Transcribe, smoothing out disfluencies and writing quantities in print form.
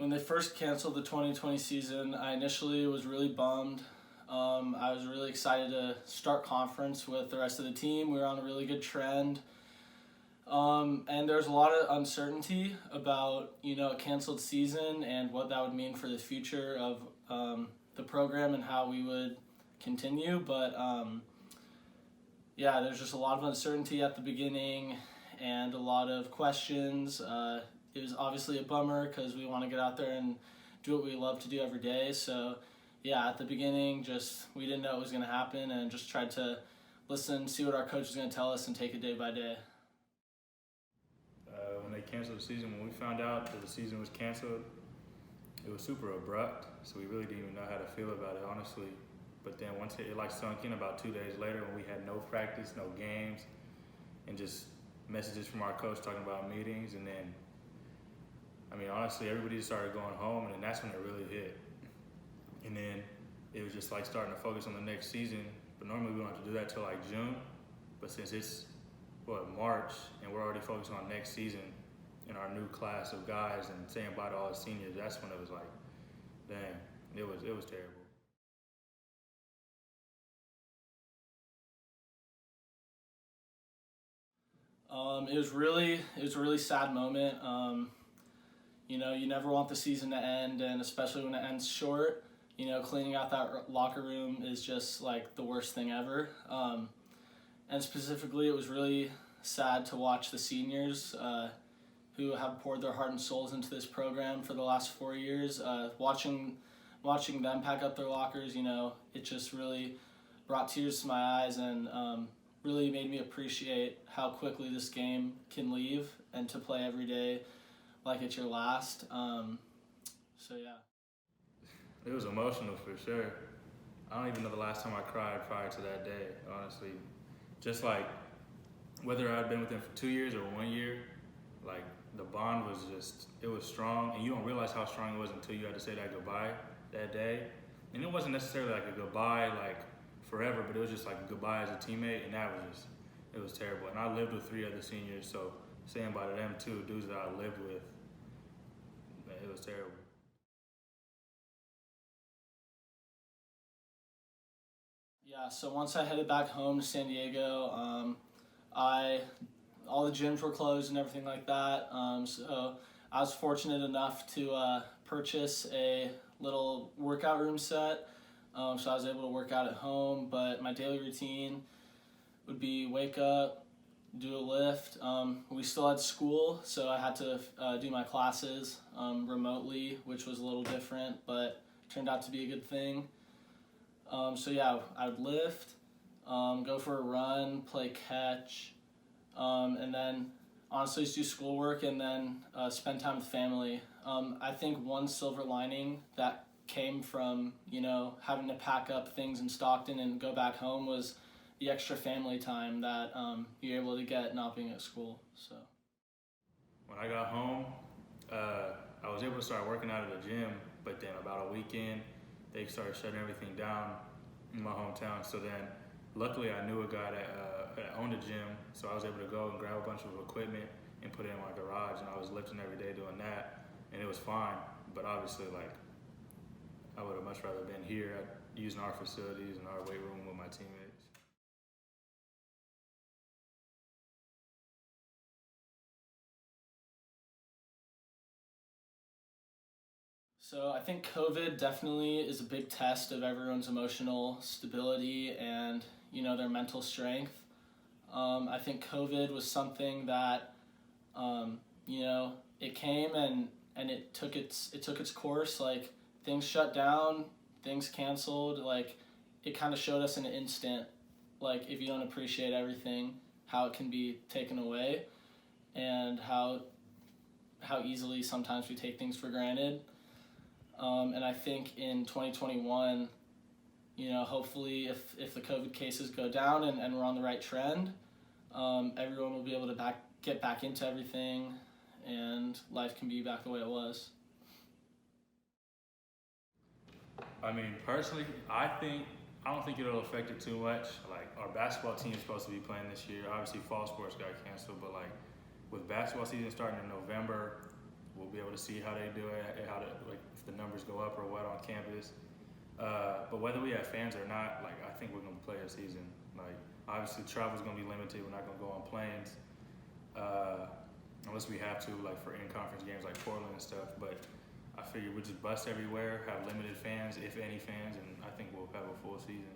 When they first canceled the 2020 season, I initially was really bummed. I was really excited to start conference with the rest of the team. We were on a really good trend. And there's a lot of uncertainty about, a canceled season and what that would mean for the future of the program and how we would continue. But there's just a lot of uncertainty at the beginning and a lot of questions. It was obviously a bummer because we want to get out there and do what we love to do every day. So at the beginning, we didn't know what was going to happen and just tried to listen, see what our coach was going to tell us and take it day by day. When they canceled the season, when we found out that the season was canceled, it was super abrupt. So we really didn't even know how to feel about it, honestly. But then once it sunk in about 2 days later when we had no practice, no games, and just messages from our coach talking about meetings. And then, honestly, everybody just started going home, and then that's when it really hit. And then it was just starting to focus on the next season. But normally we don't have to do that till June. But since it's March, and we're already focused on next season in our new class of guys and saying bye to all the seniors, that's when it was dang, it was terrible. It was a really sad moment. You never want the season to end, and especially when it ends short. Cleaning out that locker room is just the worst thing ever. And specifically, it was really sad to watch the seniors who have poured their heart and souls into this program for the last 4 years. Watching them pack up their lockers, it just really brought tears to my eyes and really made me appreciate how quickly this game can leave and to play every day like it's your last. It was emotional for sure. I don't even know the last time I cried prior to that day, honestly. Just whether I'd been with them for 2 years or 1 year, the bond was it was strong, and you don't realize how strong it was until you had to say that goodbye that day. And it wasn't necessarily a goodbye forever, but it was just a goodbye as a teammate, and it was terrible. And I lived with 3 other seniors, so saying bye to them too, dudes that I lived with, it was terrible. So once I headed back home to San Diego, all the gyms were closed and everything like that. So I was fortunate enough to purchase a little workout room set. So I was able to work out at home, but my daily routine would be wake up, do a lift. We still had school, so I had to do my classes remotely, which was a little different, but turned out to be a good thing. I would lift, go for a run, play catch, and then honestly just do schoolwork and then spend time with family. I think one silver lining that came from, having to pack up things in Stockton and go back home was the extra family time that you're able to get not being at school. So when I got home, I was able to start working out at the gym, but then about a weekend, they started shutting everything down in my hometown. So then, luckily, I knew a guy that owned a gym, so I was able to go and grab a bunch of equipment and put it in my garage, and I was lifting every day doing that, and it was fine. But obviously, I would have much rather been here using our facilities and our weight room with my teammates. So I think COVID definitely is a big test of everyone's emotional stability and, their mental strength. I think COVID was something that, it came and it took its course. Things shut down, things canceled. It kind of showed us in an instant, if you don't appreciate everything, how it can be taken away, and how easily sometimes we take things for granted. And I think in 2021, hopefully if the COVID cases go down and we're on the right trend, everyone will be able to get back into everything and life can be back the way it was. Personally, I don't think it'll affect it too much. Our basketball team is supposed to be playing this year. Obviously, fall sports got canceled, but with basketball season starting in November, we'll be able to see how they do it, how to, like if the numbers go up or what on campus. But whether we have fans or not, like I think we're gonna play a season. Like obviously travel's gonna be limited. We're not gonna go on planes unless we have to, like for in-conference games like Portland and stuff. But I figure we'll just bust everywhere, have limited fans, if any fans, and I think we'll have a full season.